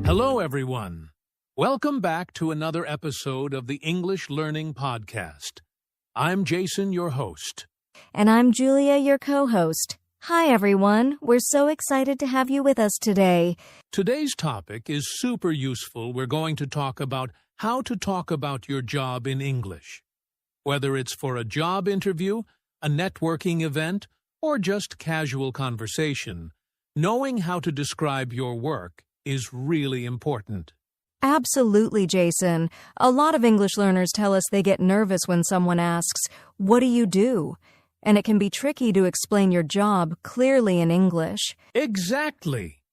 Hello, everyone. Welcome back to another episode of the English Learning Podcast. I'm Jason, your host. And I'm Julia, your co-host. Hi, everyone. We're so excited to have you with us today. Today's topic is super useful. We're going to talk about how to talk about your job in English. Whether it's for a job interview, a networking event, or just casual conversation, knowing how to describe your work is really important. Absolutely, Jason. A lot of English learners tell us they get nervous when someone asks, "What do you do?" And it can be tricky to explain your job clearly in English. Exactly.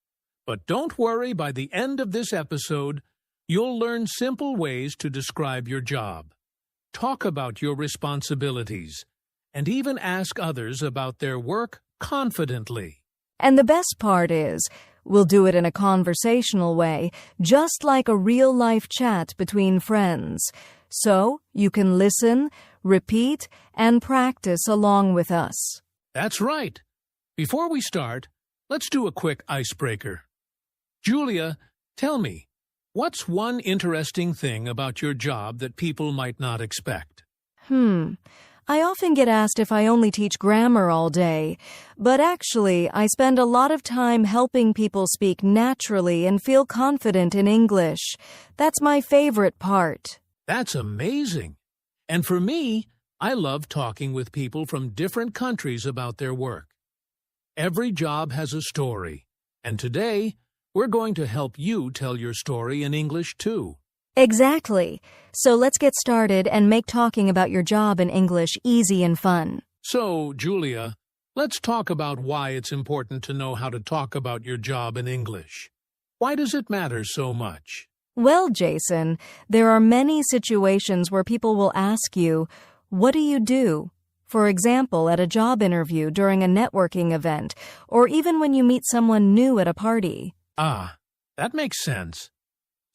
But don't worry, by the end of this episode, you'll learn simple ways to describe your job, talk about your responsibilities, and even ask others about their work confidently. And the best part is, we'll do it in a conversational way, just like a real-life chat between friends. So you can listen, repeat, and practice along with us. That's right. Before we start, let's do a quick icebreaker. Julia, tell me, what's one interesting thing about your job that people might not expect? I often get asked if I only teach grammar all day, but actually I spend a lot of time helping people speak naturally and feel confident in English. That's my favorite part. That's amazing. And for me, I love talking with people from different countries about their work. Every job has a story, and today we're going to help you tell your story in English too. Exactly. So let's get started and make talking about your job in English easy and fun. So, Julia, let's talk about why it's important to know how to talk about your job in English. Why does it matter so much? Well, Jason, there are many situations where people will ask you, "What do you do?" For example, at a job interview, during a networking event, or even when you meet someone new at a party. Ah, that makes sense.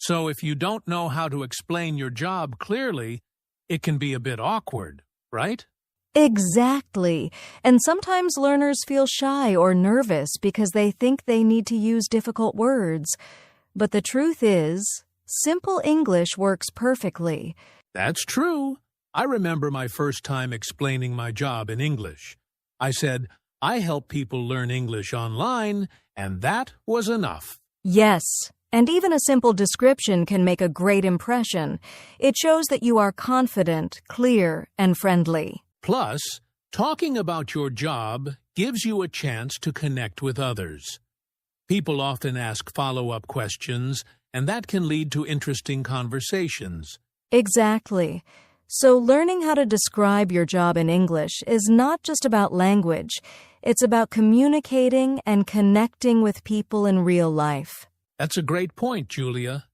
So if you don't know how to explain your job clearly, it can be a bit awkward, right? Exactly. And sometimes learners feel shy or nervous because they think they need to use difficult words. But the truth is, simple English works perfectly. That's true. I remember my first time explaining my job in English. I said, I help people learn English online, and that was enough. Yes. And even a simple description can make a great impression. It shows that you are confident, clear, and friendly. Plus, talking about your job gives you a chance to connect with others. People often ask follow-up questions, and that can lead to interesting conversations. Exactly. So learning how to describe your job in English is not just about language. It's about communicating and connecting with people in real life. That's a great point, Julia.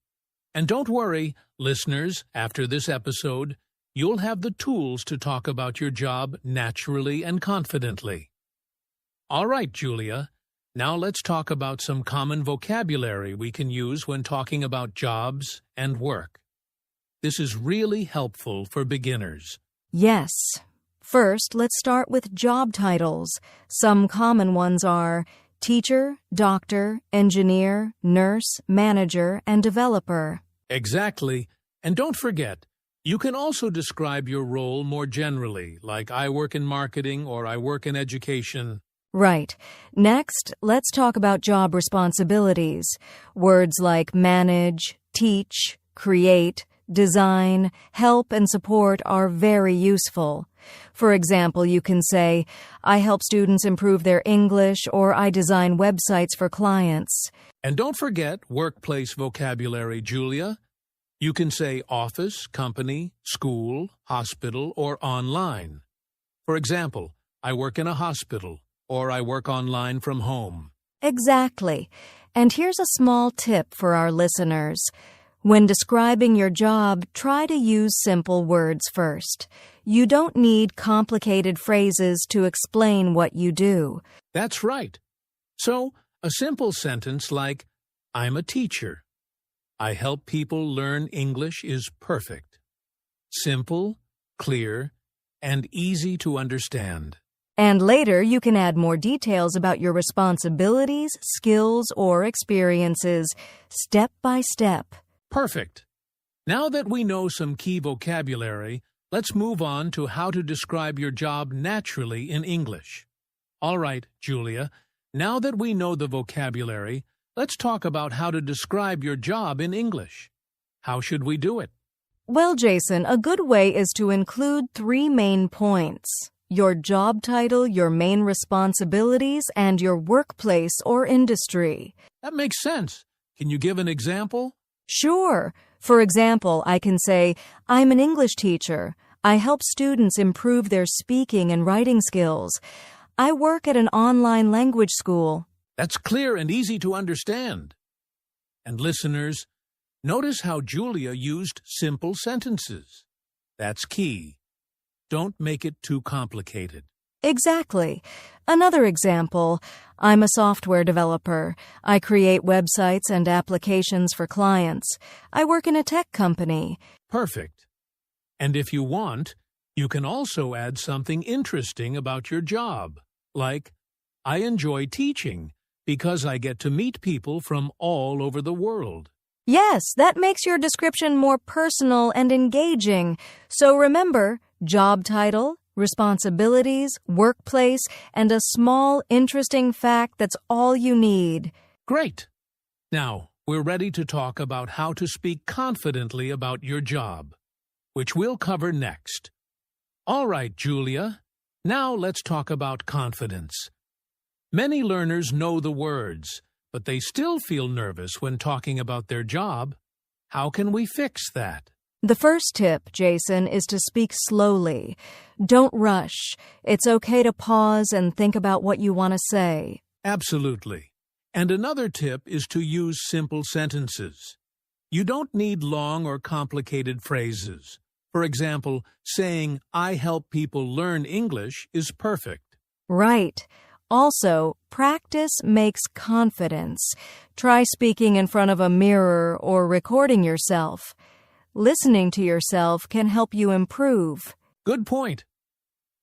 And don't worry, listeners, after this episode, you'll have the tools to talk about your job naturally and confidently. All right, Julia, now let's talk about some common vocabulary we can use when talking about jobs and work. This is really helpful for beginners. Yes. First, let's start with job titles. Some common ones are teacher, doctor, engineer, nurse, manager, and developer. Exactly. And don't forget, you can also describe your role more generally, like I work in marketing or I work in education. Right. Next, let's talk about job responsibilities. Words like manage, teach, create, design, help, and support are very useful. For example, you can say, I help students improve their English, or I design websites for clients. And don't forget workplace vocabulary, Julia. You can say office, company, school, hospital, or online. For example, I work in a hospital, or I work online from home. Exactly. And here's a small tip for our listeners. When describing your job, try to use simple words first. You don't need complicated phrases to explain what you do. That's right. So, a simple sentence like, I'm a teacher. I help people learn English is perfect. Simple, clear, and easy to understand. And later, you can add more details about your responsibilities, skills, or experiences, step by step. Perfect. Now that we know some key vocabulary, let's move on to how to describe your job naturally in English. All right, Julia, now that we know the vocabulary, let's talk about how to describe your job in English. How should we do it? Well, Jason, a good way is to include 3 main points: your job title, your main responsibilities, and your workplace or industry. That makes sense. Can you give an example? Sure. For example, I can say, I'm an English teacher. I help students improve their speaking and writing skills. I work at an online language school. That's clear and easy to understand. And listeners, notice how Julia used simple sentences. That's key. Don't make it too complicated. Exactly. Another example, I'm a software developer. I create websites and applications for clients. I work in a tech company. Perfect. And if you want, you can also add something interesting about your job, like, I enjoy teaching because I get to meet people from all over the world. Yes, that makes your description more personal and engaging. So remember, job title, responsibilities, workplace, and a small, interesting fact that's all you need. Great! Now, we're ready to talk about how to speak confidently about your job, which we'll cover next. All right, Julia, now let's talk about confidence. Many learners know the words, but they still feel nervous when talking about their job. How can we fix that? The first tip, Jason, is to speak slowly. Don't rush. It's okay to pause and think about what you want to say. Absolutely. And another tip is to use simple sentences. You don't need long or complicated phrases. For example, saying, I help people learn English is perfect. Right. Also, practice makes confidence. Try speaking in front of a mirror or recording yourself. Listening to yourself can help you improve. Good point.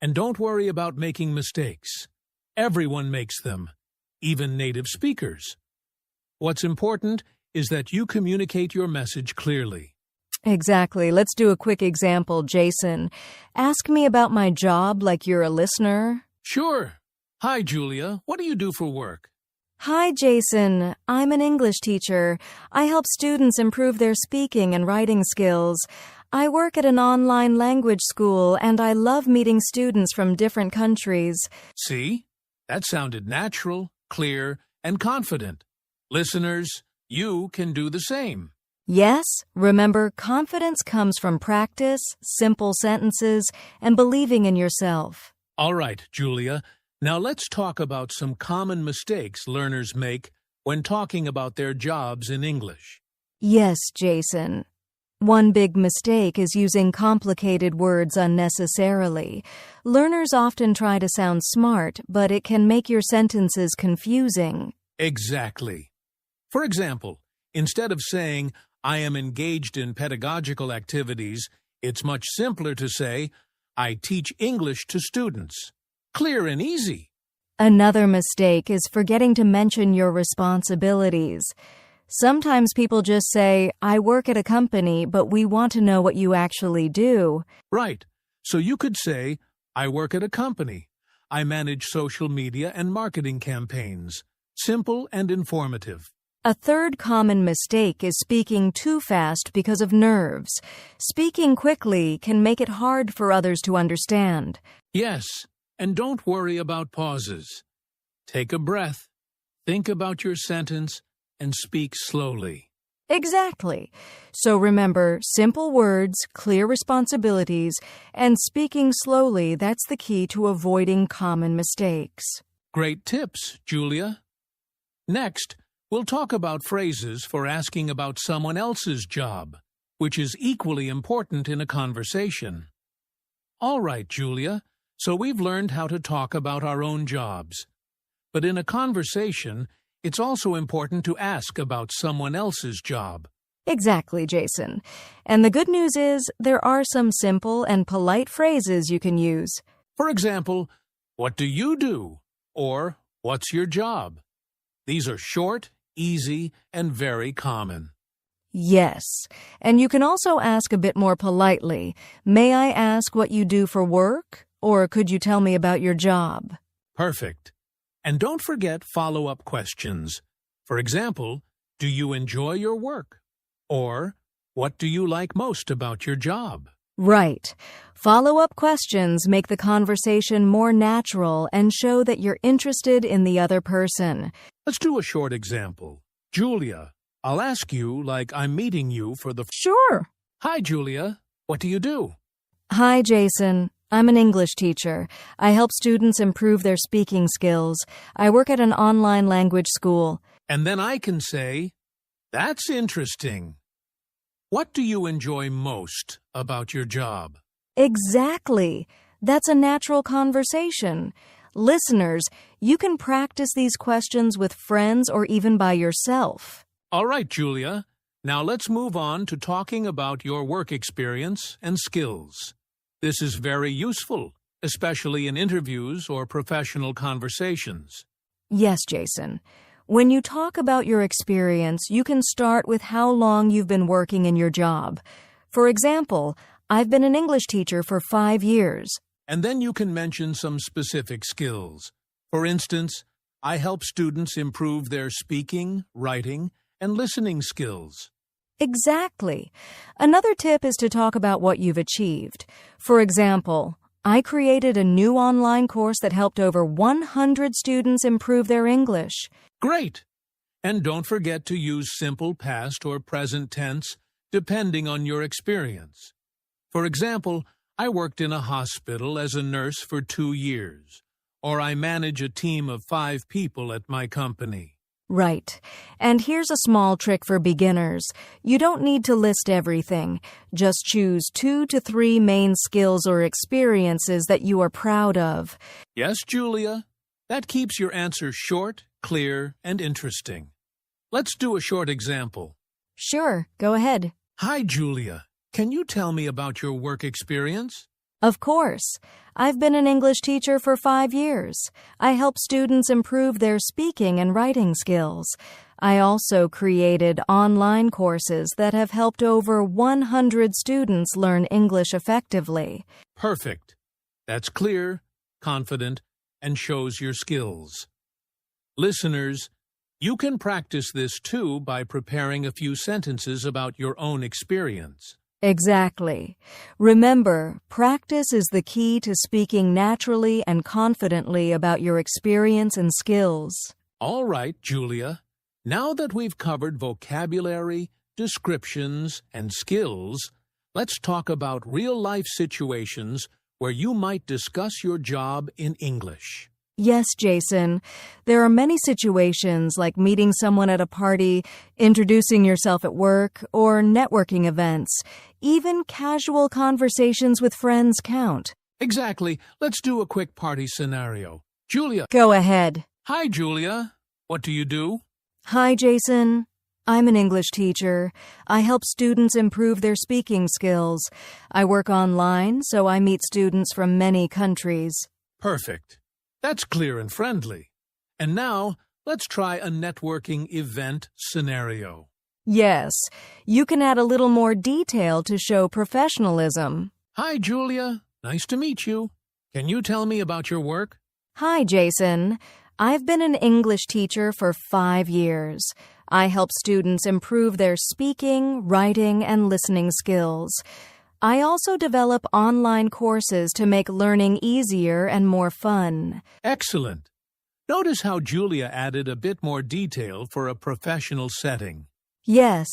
And don't worry about making mistakes. Everyone makes them, even native speakers. What's important is that you communicate your message clearly. Exactly. Let's do a quick example, Jason. Ask me about my job like you're a listener. Sure. Hi, Julia. What do you do for work? Hi, Jason. I'm an English teacher. I help students improve their speaking and writing skills. I work at an online language school, and I love meeting students from different countries. See? That sounded natural, clear, and confident. Listeners, you can do the same. Yes, remember, confidence comes from practice, simple sentences, and believing in yourself. All right, Julia. Now let's talk about some common mistakes learners make when talking about their jobs in English. Yes, Jason. One big mistake is using complicated words unnecessarily. Learners often try to sound smart, but it can make your sentences confusing. Exactly. For example, instead of saying, I am engaged in pedagogical activities, it's much simpler to say, I teach English to students. Clear and easy. Another mistake is forgetting to mention your responsibilities. Sometimes people just say, I work at a company, but we want to know what you actually do. Right. So you could say, I work at a company. I manage social media and marketing campaigns. Simple and informative. A third common mistake is speaking too fast because of nerves. Speaking quickly can make it hard for others to understand. Yes, and don't worry about pauses. Take a breath, think about your sentence, and speak slowly. Exactly. So remember, simple words, clear responsibilities, and speaking slowly, that's the key to avoiding common mistakes. Great tips, Julia. Next, we'll talk about phrases for asking about someone else's job, which is equally important in a conversation. All right, Julia, so we've learned how to talk about our own jobs. But in a conversation, it's also important to ask about someone else's job. Exactly, Jason. And the good news is there are some simple and polite phrases you can use. For example, what do you do? Or, what's your job? These are short, easy, and very common. Yes, and you can also ask a bit more politely. May I ask what you do for work? Or could you tell me about your job? Perfect. And don't forget follow-up questions. For example, do you enjoy your work? Or, what do you like most about your job? Right. Follow-up questions make the conversation more natural and show that you're interested in the other person. Let's do a short example. Julia, I'll ask you like I'm meeting you for the... Sure. Hi, Julia. What do you do? Hi, Jason. I'm an English teacher. I help students improve their speaking skills. I work at an online language school. And then I can say, that's interesting. What do you enjoy most about your job? Exactly. That's a natural conversation. Listeners, you can practice these questions with friends or even by yourself. All right, Julia. Now let's move on to talking about your work experience and skills. This is very useful, especially in interviews or professional conversations. Yes, Jason. When you talk about your experience, you can start with how long you've been working in your job. For example, I've been an English teacher for 5 years. And then you can mention some specific skills. For instance, I help students improve their speaking, writing, and listening skills. Exactly. Another tip is to talk about what you've achieved. For example, I created a new online course that helped over 100 students improve their English. Great! And don't forget to use simple past or present tense, depending on your experience. For example, I worked in a hospital as a nurse for 2 years, or I manage a team of 5 people at my company. Right. And here's a small trick for beginners. You don't need to list everything. Just choose 2 to 3 main skills or experiences that you are proud of. Yes, Julia. That keeps your answer short, clear, and interesting. Let's do a short example. Sure, go ahead. Hi, Julia. Can you tell me about your work experience? Of course. I've been an English teacher for 5 years. I help students improve their speaking and writing skills. I also created online courses that have helped over 100 students learn English effectively. Perfect. That's clear, confident, and shows your skills. Listeners, you can practice this too by preparing a few sentences about your own experience. Exactly. Remember, practice is the key to speaking naturally and confidently about your experience and skills. All right, Julia. Now that we've covered vocabulary, descriptions, and skills, let's talk about real-life situations where you might discuss your job in English. Yes, Jason. There are many situations like meeting someone at a party, introducing yourself at work, or networking events. Even casual conversations with friends count. Exactly. Let's do a quick party scenario. Julia. Go ahead. Hi, Julia. What do you do? Hi, Jason. I'm an English teacher. I help students improve their speaking skills. I work online, so I meet students from many countries. Perfect. That's clear and friendly. And now, let's try a networking event scenario. Yes, you can add a little more detail to show professionalism. Hi, Julia. Nice to meet you. Can you tell me about your work? Hi, Jason. I've been an English teacher for 5 years. I help students improve their speaking, writing, and listening skills. I also develop online courses to make learning easier and more fun. Excellent. Notice how Julia added a bit more detail for a professional setting. Yes,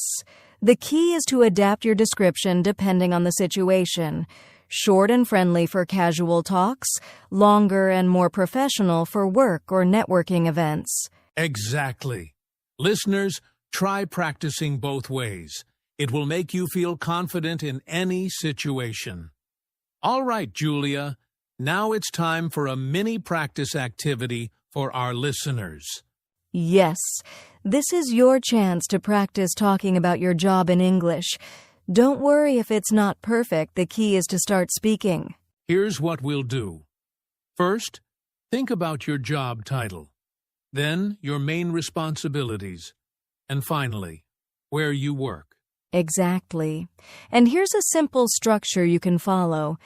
the key is to adapt your description depending on the situation. Short and friendly for casual talks, longer and more professional for work or networking events. Exactly. Listeners, try practicing both ways. It will make you feel confident in any situation. All right, Julia. Now it's time for a mini practice activity for our listeners. Yes, this is your chance to practice talking about your job in English. Don't worry if it's not perfect. The key is to start speaking. Here's what we'll do. First, Think about your job title, then your main responsibilities, and finally, where you work. Exactly. And here's a simple structure you can follow.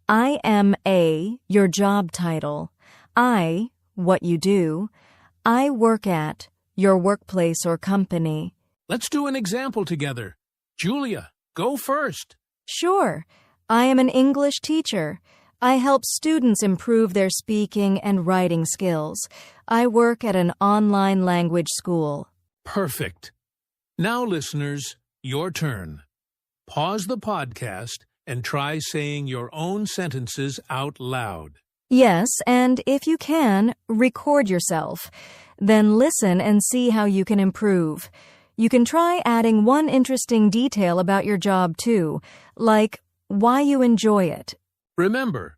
I am A, your job title. I, what you do. I work at, your workplace or company. Let's do an example together. Julia, go first. Sure. I am an English teacher. I help students improve their speaking and writing skills. I work at an online language school. Perfect. Now, listeners, your turn. Pause the podcast and try saying your own sentences out loud. Yes, and if you can, record yourself. Then listen and see how you can improve. You can try adding one interesting detail about your job too, like why you enjoy it. Remember,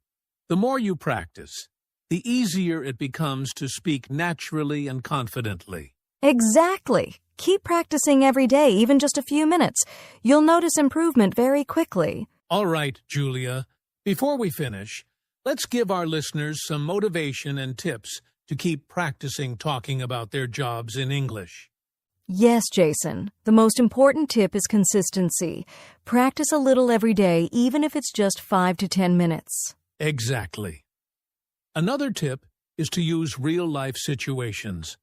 the more you practice, the easier it becomes to speak naturally and confidently. Exactly. Keep practicing every day, even just a few minutes. You'll notice improvement very quickly. All right, Julia. Before we finish, let's give our listeners some motivation and tips to keep practicing talking about their jobs in English. Yes, Jason. The most important tip is consistency. Practice a little every day, even if it's just 5 to 10 minutes. Exactly. Another tip is to use real-life situations.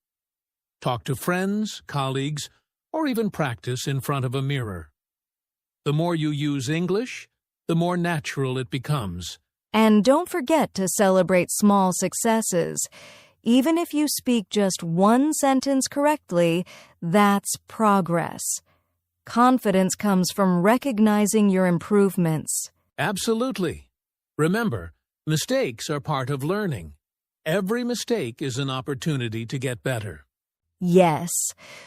Talk to friends, colleagues, or even practice in front of a mirror. The more you use English, the more natural it becomes. And don't forget to celebrate small successes. Even if you speak just one sentence correctly, that's progress. Confidence comes from recognizing your improvements. Absolutely. Remember, mistakes are part of learning. Every mistake is an opportunity to get better. Yes.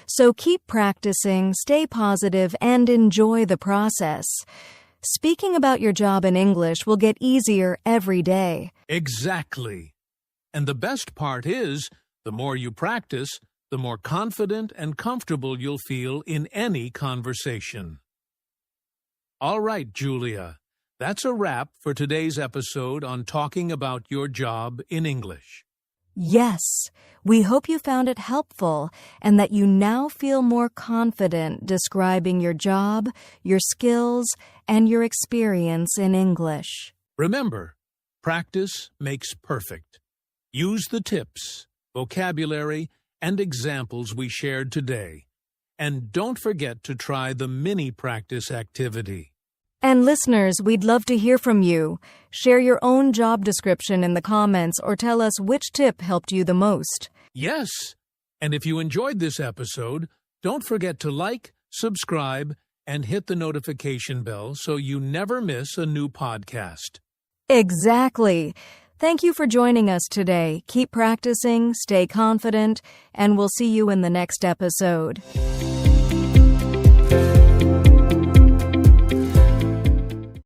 So keep practicing, stay positive, and enjoy the process. Speaking about your job in English will get easier every day. Exactly. And the best part is, the more you practice, the more confident and comfortable you'll feel in any conversation. All right, Julia, that's a wrap for today's episode on talking about your job in English. Yes, we hope you found it helpful and that you now feel more confident describing your job, your skills, and your experience in English. Remember, practice makes perfect. Use the tips, vocabulary, and examples we shared today. And don't forget to try the mini practice activity. And listeners, we'd love to hear from you. Share your own job description in the comments or tell us which tip helped you the most. Yes! And if you enjoyed this episode, don't forget to like, subscribe, and hit the notification bell so you never miss a new podcast. Exactly. Thank you for joining us today. Keep practicing, stay confident, and we'll see you in the next episode.